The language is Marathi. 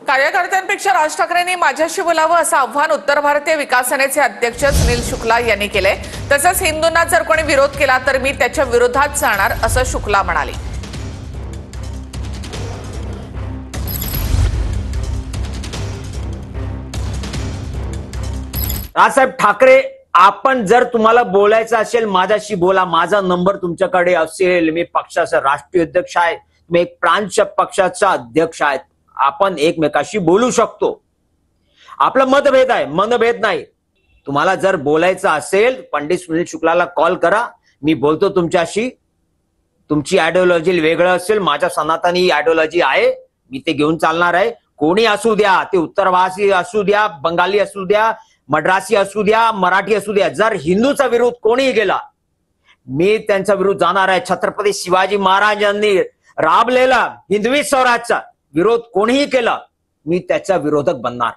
कार्यकर्त्यांपेक्षा राज ठाकरेंनी माझ्याशी बोलावं असं आव्हान उत्तर भारतीय विकास सेनेचे अध्यक्ष सुनील शुक्ला यांनी केले। तसंच हिंदूंना जर कोणी विरोध केला तर मी त्याच्या विरोधात जाणार असं शुक्ला म्हणाले। राजसाहेब ठाकरे, आपण जर तुम्हाला बोलायचं असेल माझ्याशी बोला। माझा नंबर तुमच्याकडे असेल। मी पक्षाचा राष्ट्रीय अध्यक्ष आहे, तुम्ही एक प्रांत पक्षाचा अध्यक्ष आहेत। आपण एकमेकाशी बोलू शकतो। आपला मतभेद आहे, मनभेद नाही। तुम्हाला जर बोलायचं असेल पंडित सुनील शुक्लाला कॉल करा, मी बोलतो तुमच्याशी। तुमची आयडिओलॉजी वेगळं असेल, माझ्या सनातनी आयडिओलॉजी आहे, मी ते घेऊन चालणार आहे। कोणी असू द्या, ते उत्तरवासी असू द्या, बंगाली असू द्या, मद्रासी असू द्या, मराठी असू द्या, जर हिंदूचा विरोध कोणीही केला मी त्यांचा विरोध जाणार आहे। छत्रपती शिवाजी महाराजांनी राबलेला हिंदवी स्वराज्याचा विरोध कोणीही केला मी त्याचा विरोधक बनणार।